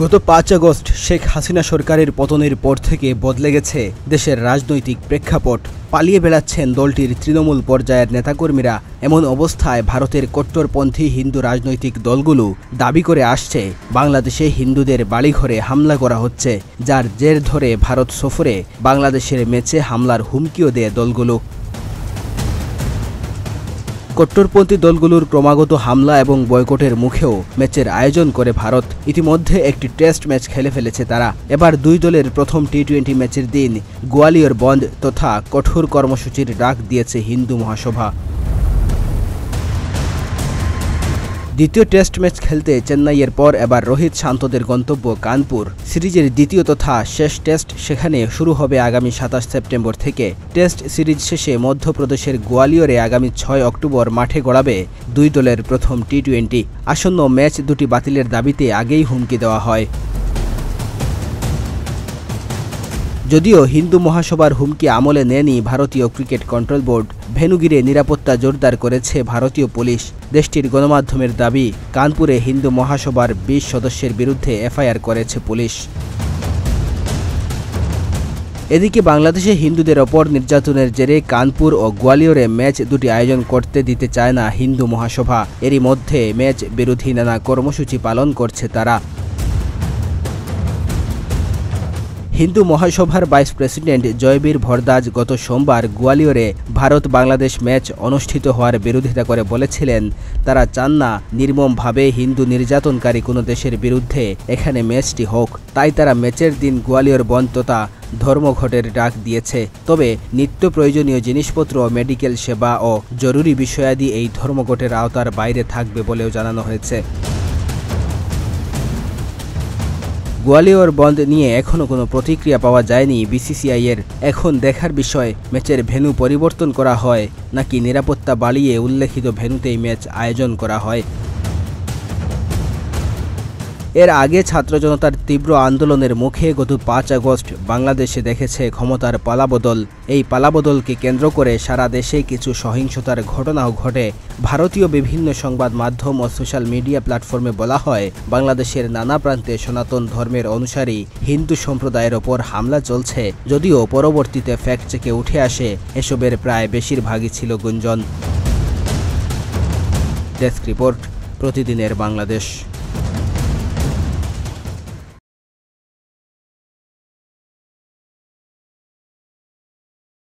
গত ৫ আগস্ট শেখ হাসিনা সরকারের পতনের পর থেকে বদলে গেছে দেশের রাজনৈতিক প্রেক্ষাপট। পালিয়ে বেড়াচ্ছেন দলটির তৃণমূল পর্যায়ের নেতাকর্মীরা। এমন অবস্থায় ভারতের কট্টরপন্থী হিন্দু রাজনৈতিক দলগুলো দাবি করে আসছে বাংলাদেশে হিন্দুদের বাড়িঘরে হামলা করা হচ্ছে, যার জের ধরে ভারত সফরে বাংলাদেশের ম্যাচে হামলার হুমকিও দেয় দলগুলো। কট্টরপন্থী দলগুলোর ক্রমাগত হামলা এবং বয়কটের মুখেও ম্যাচের আয়োজন করে ভারত। ইতিমধ্যে একটি টেস্ট ম্যাচ খেলে ফেলেছে তারা। এবার দুই দলের প্রথম টি-20 ম্যাচের দিন গোয়ালিয়র বন্ধ তথা কঠোর কর্মসূচির ডাক দিয়েছে হিন্দু মহাসভা। দ্বিতীয় টেস্ট ম্যাচ খেলতে চেন্নাইয়ের পর এবার রোহিত শান্তদের গন্তব্য কানপুর। সিরিজের দ্বিতীয় তথা শেষ টেস্ট সেখানে শুরু হবে আগামী ২৭ সেপ্টেম্বর থেকে। টেস্ট সিরিজ শেষে মধ্যপ্রদেশের গোয়ালিয়রে আগামী ৬ অক্টোবর মাঠে গড়াবে দুই দলের প্রথম টি-20। আসন্ন ম্যাচ দুটি বাতিলের দাবিতে আগেই হুমকি দেওয়া হয়। যদিও হিন্দু মহাসভার হুমকি আমলে নেয়নি ভারতীয় ক্রিকেট কন্ট্রোল বোর্ড। ভেন্যু ঘিরে নিরাপত্তা জোরদার করেছে ভারতীয় পুলিশ। দেশটির গণমাধ্যমের দাবি, কানপুরে হিন্দু মহাসভার ২০ সদস্যের বিরুদ্ধে এফআইআর করেছে পুলিশ। এদিকে বাংলাদেশে হিন্দুদের ওপর নির্যাতনের জেরে কানপুর ও গোয়ালিয়রে ম্যাচ দুটি আয়োজন করতে দিতে চায় না হিন্দু মহাসভা। এরই মধ্যে ম্যাচ বিরোধী নানা কর্মসূচি পালন করছে তারা। হিন্দু মহাসভার ভাইস প্রেসিডেন্ট জয়বীর ভরদ্বাজ গত সোমবার গোয়ালিয়রে ভারত বাংলাদেশ ম্যাচ অনুষ্ঠিত হওয়ার বিরোধিতা করে বলেছিলেন, তারা চান না নির্মমভাবে হিন্দু নির্যাতনকারী কোনো দেশের বিরুদ্ধে এখানে ম্যাচটি হোক। তাই তারা ম্যাচের দিন গোয়ালিয়র বন্ধ তথা ধর্মঘটের ডাক দিয়েছে। তবে নিত্য প্রয়োজনীয় জিনিসপত্র, মেডিকেল সেবা ও জরুরি বিষয়াদি এই ধর্মঘটের আওতার বাইরে থাকবে বলেও জানানো হয়েছে। গোয়ালিয়র বন্ধ নিয়ে এখনও কোনো প্রতিক্রিয়া পাওয়া যায়নি বিসিসিআইয়ের। এখন দেখার বিষয় ম্যাচের ভেন্যু পরিবর্তন করা হয় নাকি নিরাপত্তা বাড়িয়ে উল্লেখিত ভেন্যুতেই ম্যাচ আয়োজন করা হয়। এর আগে ছাত্র জনতার তীব্র আন্দোলনের মুখে গত ৫ আগস্ট বাংলাদেশে দেখেছে ক্ষমতার পালাবদল। এই পালাবদলকে কেন্দ্র করে সারা দেশে কিছু সহিংসতার ঘটনাও ঘটে। ভারতীয় বিভিন্ন সংবাদ মাধ্যম ও সোশ্যাল মিডিয়া প্ল্যাটফর্মে বলা হয়, বাংলাদেশের নানা প্রান্তে সনাতন ধর্মের অনুসারী হিন্দু সম্প্রদায়ের ওপর হামলা চলছে। যদিও পরবর্তীতে ফ্যাক্ট চেকে উঠে আসে এসবের প্রায় বেশিরভাগই ছিল গুঞ্জন। ডেস্ক রিপোর্ট, প্রতিদিনের বাংলাদেশ।